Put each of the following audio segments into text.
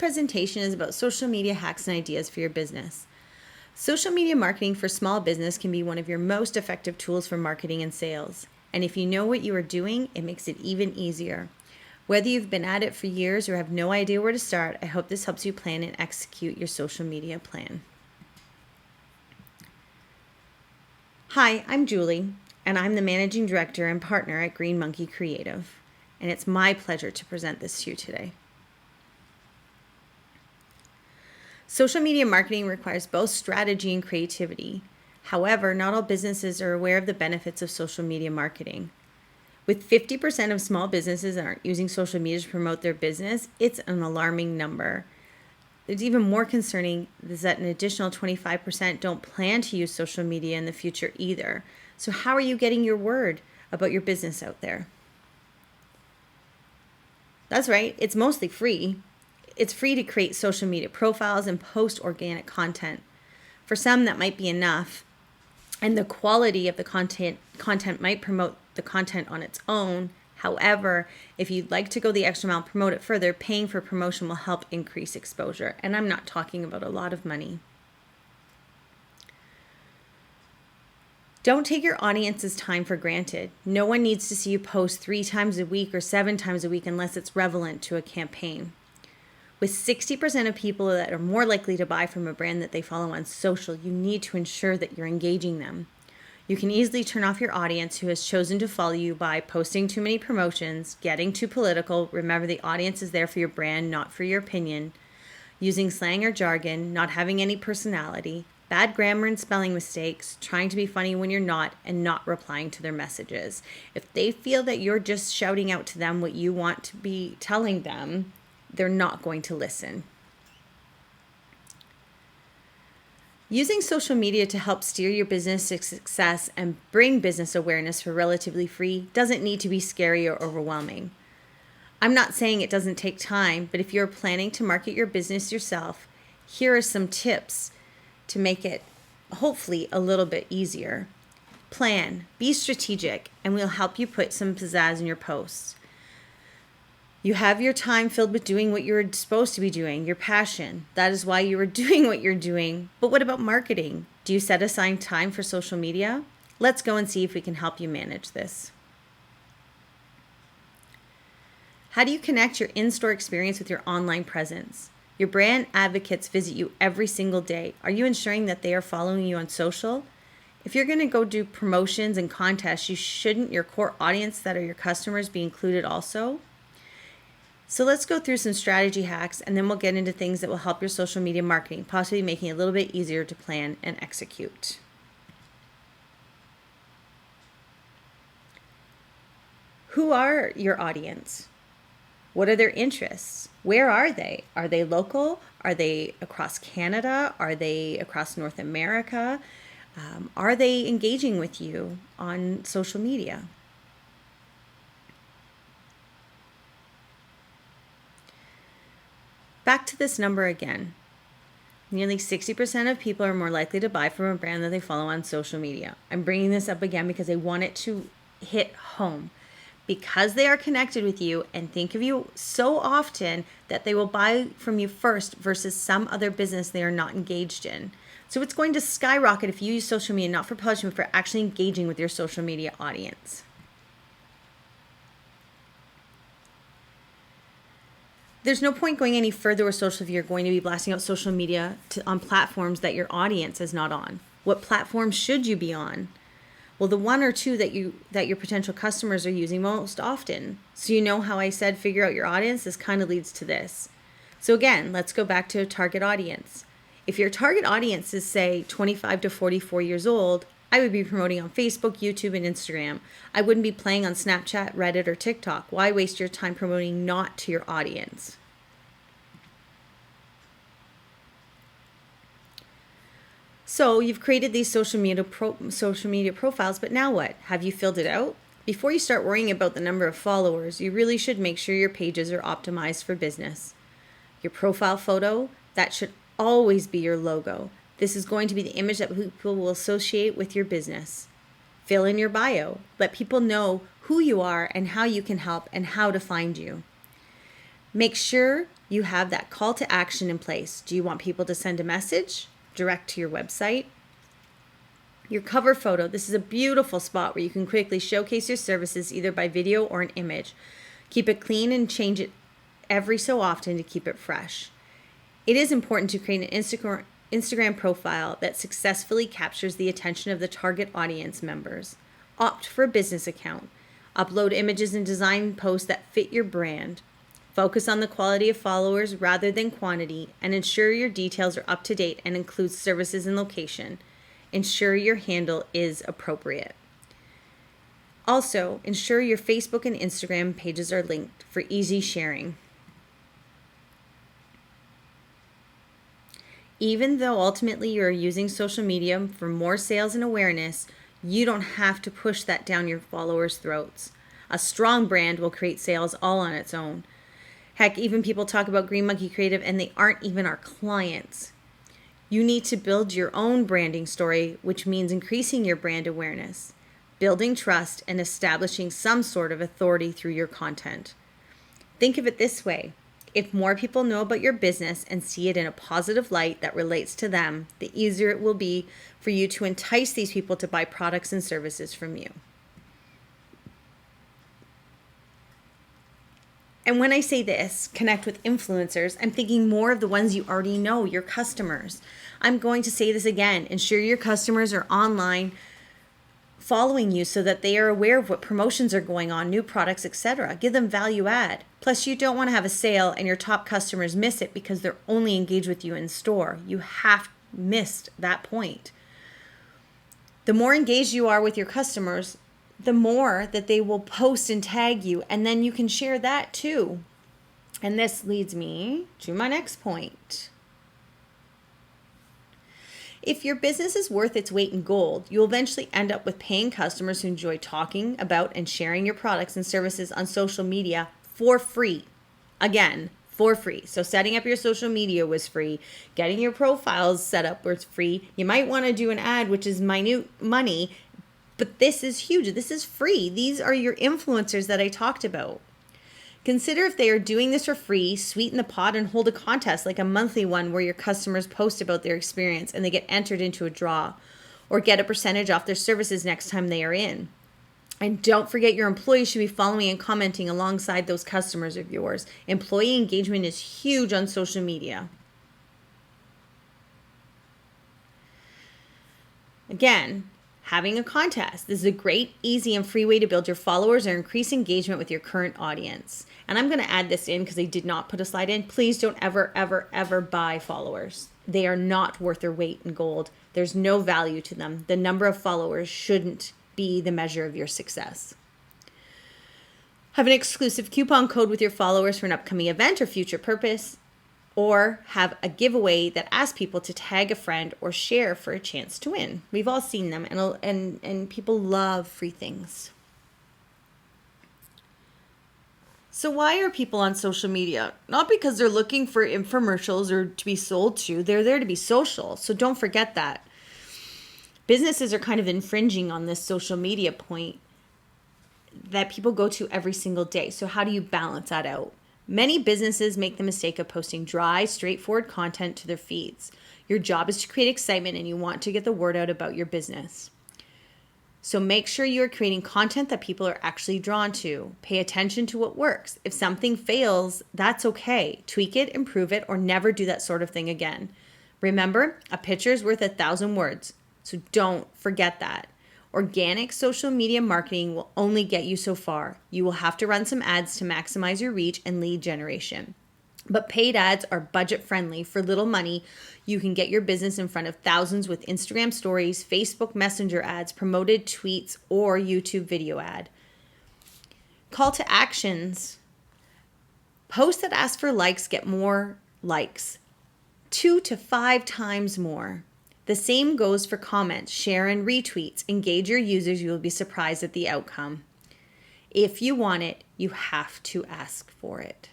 presentation is about social media hacks and ideas for your business. Social media marketing for small business can be one of your most effective tools for marketing and sales. And if you know what you are doing, it makes it even easier. Whether you've been at it for years or have no idea where to start, I hope this helps you plan and execute your social media plan. Hi, I'm Julie, and I'm the Managing Director and Partner at Green Monkey Creative. And it's my pleasure to present this to you today. Social media marketing requires both strategy and creativity. However, not all businesses are aware of the benefits of social media marketing. With 50% of small businesses that aren't using social media to promote their business, it's an alarming number. It's even more concerning is that an additional 25% don't plan to use social media in the future either. So how are you getting your word about your business out there? That's right, it's mostly free. It's free to create social media profiles and post organic content. For some, that might be enough, and the quality of the content might promote the content on its own. However, if you'd like to go the extra mile, promote it further, paying for promotion will help increase exposure. And I'm not talking about a lot of money. Don't take your audience's time for granted. No one needs to see you post 3 times a week or 7 times a week unless it's relevant to a campaign. With 60% of people that are more likely to buy from a brand that they follow on social, you need to ensure that you're engaging them. You can easily turn off your audience who has chosen to follow you by posting too many promotions, getting too political. Remember, the audience is there for your brand, not for your opinion. Using slang or jargon, not having any personality, bad grammar and spelling mistakes, trying to be funny when you're not, and not replying to their messages. If they feel that you're just shouting out to them what you want to be telling them, they're not going to listen. Using social media to help steer your business to success and bring business awareness for relatively free doesn't need to be scary or overwhelming. I'm not saying it doesn't take time, but if you're planning to market your business yourself, here are some tips to make it hopefully a little bit easier. Plan, be strategic, and we'll help you put some pizzazz in your posts. You have your time filled with doing what you're supposed to be doing, your passion. That is why you are doing what you're doing. But what about marketing? Do you set aside time for social media? Let's go and see if we can help you manage this. How do you connect your in-store experience with your online presence? Your brand advocates visit you every single day. Are you ensuring that they are following you on social? If you're going to go do promotions and contests, shouldn't your core audience that are your customers be included also? So let's go through some strategy hacks, and then we'll get into things that will help your social media marketing, possibly making it a little bit easier to plan and execute. Who are your audience? What are their interests? Where are they? Are they local? Are they across Canada? Are they across North America? Are they engaging with you on social media? Back to this number again. Nearly 60% of people are more likely to buy from a brand that they follow on social media. I'm bringing this up again because I want it to hit home. Because they are connected with you and think of you so often that they will buy from you first versus some other business they are not engaged in. So it's going to skyrocket if you use social media not for publishing, but for actually engaging with your social media audience. There's no point going any further with social if you're going to be blasting out social media on platforms that your audience is not on. What platforms should you be on? Well, the 1 or 2 that your potential customers are using most often. So you know how I said figure out your audience? This kind of leads to this. So again, let's go back to a target audience. If your target audience is, say, 25 to 44 years old, I would be promoting on Facebook, YouTube, and Instagram. I wouldn't be playing on Snapchat, Reddit, or TikTok. Why waste your time promoting not to your audience? So you've created these social media profiles, but now what? Have you filled it out? Before you start worrying about the number of followers, you really should make sure your pages are optimized for business. Your profile photo, that should always be your logo. This is going to be the image that people will associate with your business. Fill in your bio. Let people know who you are and how you can help and how to find you. Make sure you have that call to action in place. Do you want people to send a message direct to your website? Your cover photo. This is a beautiful spot where you can quickly showcase your services either by video or an image. Keep it clean and change it every so often to keep it fresh. It is important to create an Instagram profile that successfully captures the attention of the target audience members. Opt for a business account. Upload images and design posts that fit your brand. Focus on the quality of followers rather than quantity, and ensure your details are up to date and include services and location. Ensure your handle is appropriate. Also, ensure your Facebook and Instagram pages are linked for easy sharing. Even though ultimately you are using social media for more sales and awareness, you don't have to push that down your followers' throats. A strong brand will create sales all on its own. Heck, even people talk about Green Monkey Creative and they aren't even our clients. You need to build your own branding story, which means increasing your brand awareness, building trust, and establishing some sort of authority through your content. Think of it this way. If more people know about your business and see it in a positive light that relates to them, the easier it will be for you to entice these people to buy products and services from you. And when I say this, connect with influencers, I'm thinking more of the ones you already know, your customers. I'm going to say this again. Ensure your customers are online following you so that they are aware of what promotions are going on, new products, etc. Give them value add. Plus, you don't want to have a sale and your top customers miss it because they're only engaged with you in store. You have missed that point. The more engaged you are with your customers, the more that they will post and tag you, and then you can share that too. And this leads me to my next point. If your business is worth its weight in gold, you'll eventually end up with paying customers who enjoy talking about and sharing your products and services on social media for free. Again, for free. So setting up your social media was free. Getting your profiles set up was free. You might want to do an ad, which is minute money, but this is huge. This is free. These are your influencers that I talked about. Consider if they are doing this for free, sweeten the pot and hold a contest like a monthly one where your customers post about their experience and they get entered into a draw, or get a percentage off their services next time they are in. And don't forget, your employees should be following and commenting alongside those customers of yours. Employee engagement is huge on social media. Again, having a contest. This is a great, easy, and free way to build your followers or increase engagement with your current audience. And I'm going to add this in because I did not put a slide in. Please don't ever, ever, ever buy followers. They are not worth their weight in gold. There's no value to them. The number of followers shouldn't be the measure of your success. Have an exclusive coupon code with your followers for an upcoming event or future purpose, or have a giveaway that asks people to tag a friend or share for a chance to win. We've all seen them, and people love free things. So why are people on social media? Not because they're looking for infomercials or to be sold to. They're there to be social. So don't forget that. Businesses are kind of infringing on this social media point that people go to every single day. So how do you balance that out? Many businesses make the mistake of posting dry, straightforward content to their feeds. Your job is to create excitement and you want to get the word out about your business. So make sure you are creating content that people are actually drawn to. Pay attention to what works. If something fails, that's okay. Tweak it, improve it, or never do that sort of thing again. Remember, a picture is worth 1,000 words. So don't forget that. Organic social media marketing will only get you so far. You will have to run some ads to maximize your reach and lead generation. But paid ads are budget friendly. For little money, you can get your business in front of thousands with Instagram stories, Facebook Messenger ads, promoted tweets, or YouTube video ad. Call to actions. Posts that ask for likes get more likes, 2 to 5 times more. The same goes for comments, share, and retweets. Engage your users. You will be surprised at the outcome. If you want it, you have to ask for it.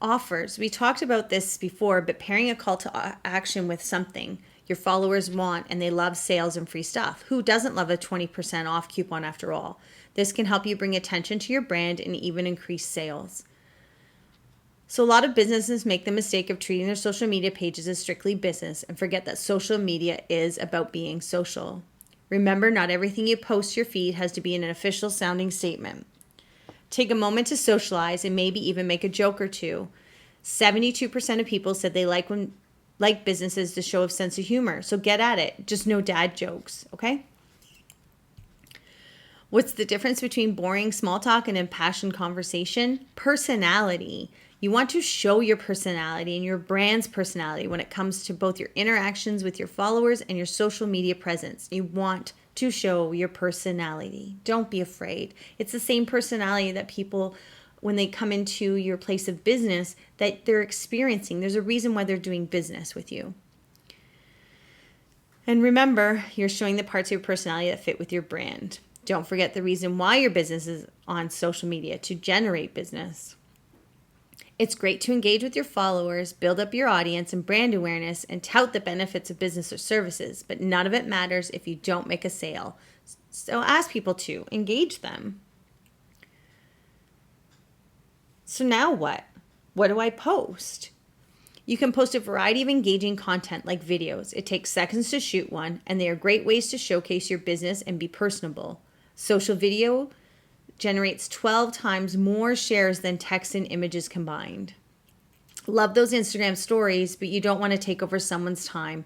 Offers. We talked about this before, but pairing a call to action with something. your followers want and they love sales and free stuff. Who doesn't love a 20% off coupon after all? This can help you bring attention to your brand and even increase sales. So a lot of businesses make the mistake of treating their social media pages as strictly business and forget that social media is about being social. Remember, not everything you post to your feed has to be an official sounding statement. Take a moment to socialize and maybe even make a joke or two. 72% of people said they like businesses to show a sense of humor. So get at it. Just no dad jokes, okay? What's the difference between boring small talk and impassioned conversation? Personality. You want to show your personality and your brand's personality when it comes to both your interactions with your followers and your social media presence. You want to show your personality. Don't be afraid. It's the same personality that people, when they come into your place of business, that they're experiencing. There's a reason why they're doing business with you. And remember, you're showing the parts of your personality that fit with your brand. Don't forget the reason why your business is on social media, to generate business. It's great to engage with your followers, build up your audience and brand awareness, and tout the benefits of business or services, but none of it matters if you don't make a sale. So ask people to engage them. So now what? What do I post? You can post a variety of engaging content like videos. It takes seconds to shoot one, and they are great ways to showcase your business and be personable. Social video generates 12 times more shares than text and images combined. Love those Instagram stories, but you don't want to take over someone's time.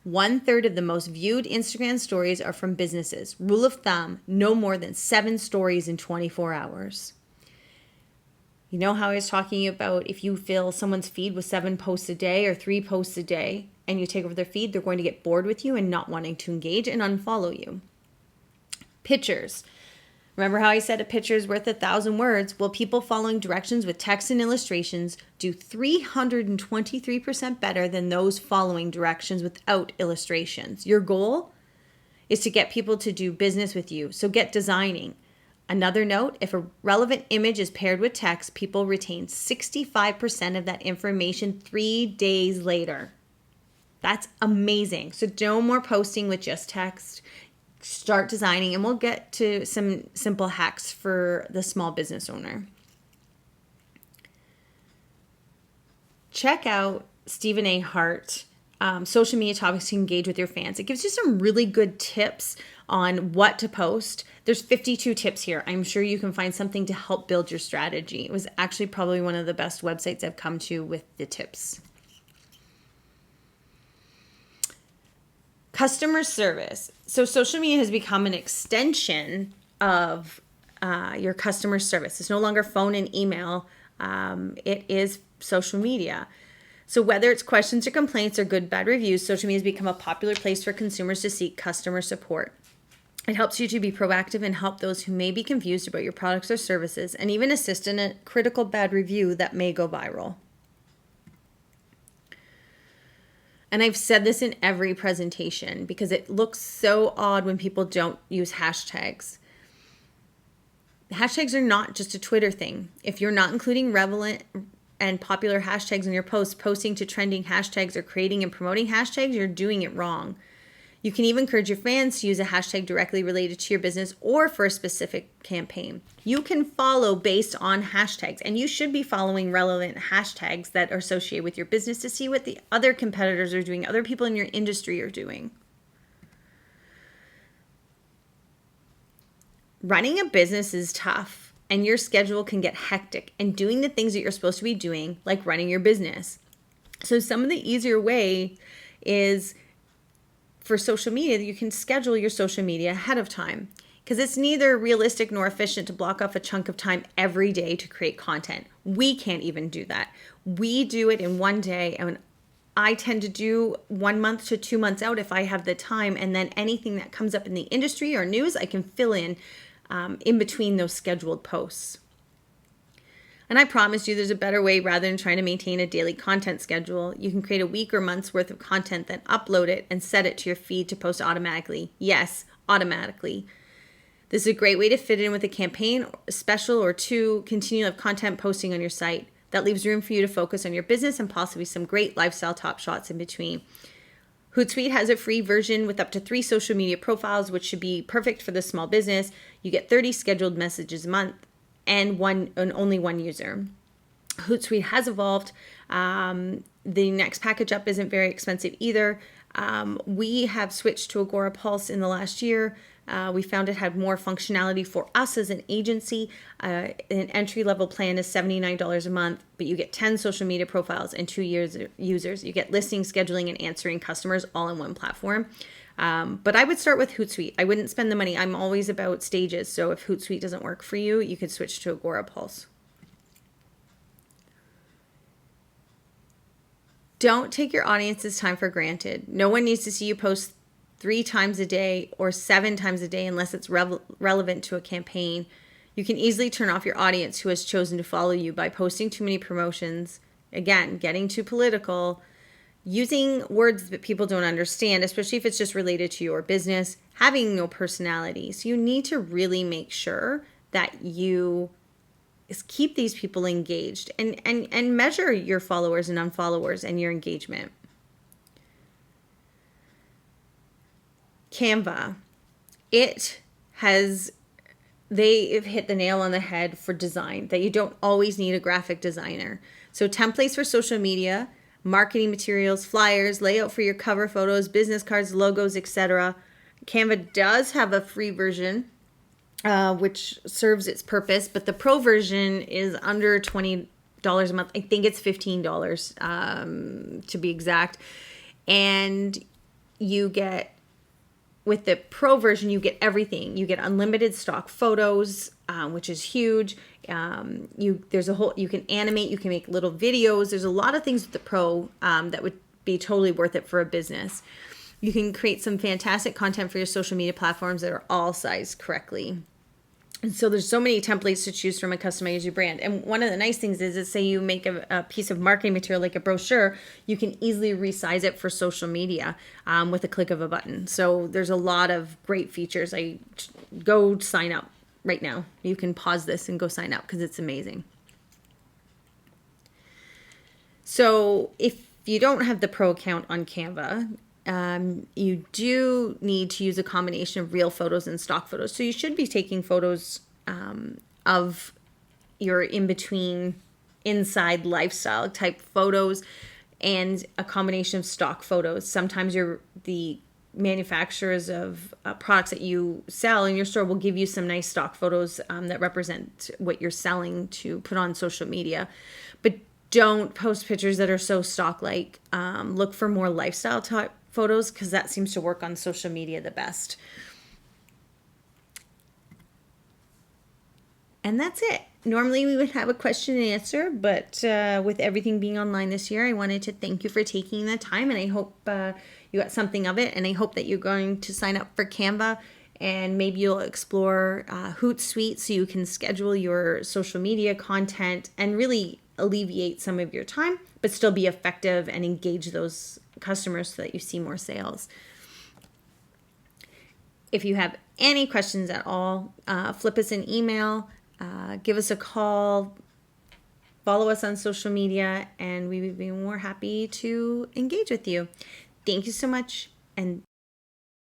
1/3 of the most viewed Instagram stories are from businesses. Rule of thumb, no more than 7 stories in 24 hours. You know how I was talking about if you fill someone's feed with 7 posts a day or 3 posts a day and you take over their feed, they're going to get bored with you and not wanting to engage and unfollow you. Pictures. Remember how I said a picture is worth 1,000 words? Well, people following directions with text and illustrations do 323% better than those following directions without illustrations. Your goal is to get people to do business with you, so get designing. Another note, if a relevant image is paired with text, people retain 65% of that information 3 days later. That's amazing. So no more posting with just text. Start designing, and we'll get to some simple hacks for the small business owner. Check out Stephen A. Hart, Social Media Topics to Engage with Your Fans. It gives you some really good tips on what to post. There's 52 tips here. I'm sure you can find something to help build your strategy. It was actually probably one of the best websites I've come to with the tips. Customer service. So social media has become an extension of your customer service. It's no longer phone and email. It is social media. So whether it's questions or complaints or good, bad reviews, social media has become a popular place for consumers to seek customer support. It helps you to be proactive and help those who may be confused about your products or services, and even assist in a critical bad review that may go viral. And I've said this in every presentation because it looks so odd when people don't use hashtags. Hashtags are not just a Twitter thing. If you're not including relevant and popular hashtags in your posts, posting to trending hashtags, or creating and promoting hashtags, you're doing it wrong. You can even encourage your fans to use a hashtag directly related to your business or for a specific campaign. You can follow based on hashtags, and you should be following relevant hashtags that are associated with your business to see what the other competitors are doing, other people in your industry are doing. Running a business is tough, and your schedule can get hectic, and doing the things that you're supposed to be doing, like running your business. So some of the easier way is for social media, you can schedule your social media ahead of time, because it's neither realistic nor efficient to block off a chunk of time every day to create content. We can't even do that. We do it in one day, and I tend to do 1 month to 2 months out if I have the time, and then anything that comes up in the industry or news, I can fill in between those scheduled posts. And I promise you there's a better way. Rather than trying to maintain a daily content schedule, you can create a week or month's worth of content, then upload it and set it to your feed to post automatically. Yes, automatically. This is a great way to fit in with a campaign, a special, or 2 continual content posting on your site. That leaves room for you to focus on your business and possibly some great lifestyle top shots in between. Hootsuite has a free version with up to 3 social media profiles, which should be perfect for the small business. You get 30 scheduled messages a month and only one user. Hootsuite has evolved. The next package up isn't very expensive either. We have switched to Agora Pulse in the last year. We found it had more functionality for us as an agency. An entry-level plan is $79 a month, but you get 10 social media profiles and 2 users. You get listing, scheduling, and answering customers all in one platform. But I would start with Hootsuite. I wouldn't spend the money. I'm always about stages. So if Hootsuite doesn't work for you, you could switch to Agora Pulse. Don't take your audience's time for granted. No one needs to see you post 3 times a day or 7 times a day unless it's relevant to a campaign. You can easily turn off your audience who has chosen to follow you by posting too many promotions. Again, getting too political, using words that people don't understand, especially if it's just related to your business, having no personality. So you need to really make sure that you keep these people engaged and measure your followers and unfollowers and your engagement. Canva, they've hit the nail on the head for design, that you don't always need a graphic designer. So templates for social media, marketing materials, flyers, layout for your cover photos, business cards, logos, etc. Canva does have a free version, which serves its purpose, but the pro version is under $20 a month. I think it's $15 to be exact. And with the pro version, you get everything. You get unlimited stock photos, which is huge. You can animate, you can make little videos. There's a lot of things with the pro that would be totally worth it for a business. You can create some fantastic content for your social media platforms that are all sized correctly. And so there's so many templates to choose from and customize your brand. And one of the nice things is say you make a piece of marketing material like a brochure, you can easily resize it for social media with a click of a button. So there's a lot of great features. Go sign up right now. You can pause this and go sign up because it's amazing. So if you don't have the pro account on Canva, you do need to use a combination of real photos and stock photos. So you should be taking photos of your in-between inside lifestyle type photos and a combination of stock photos. Sometimes the manufacturers of products that you sell in your store will give you some nice stock photos that represent what you're selling to put on social media. But don't post pictures that are so stock-like. Look for more lifestyle type photos because that seems to work on social media the best. And that's it. Normally we would have a question and answer, but with everything being online this year, I wanted to thank you for taking the time, and I hope you got something of it, and I hope that you're going to sign up for Canva, and maybe you'll explore Hootsuite so you can schedule your social media content and really alleviate some of your time, but still be effective and engage those customers so that you see more sales. If you have any questions at all, flip us an email, give us a call, follow us on social media, and we would be more happy to engage with you. Thank you so much, and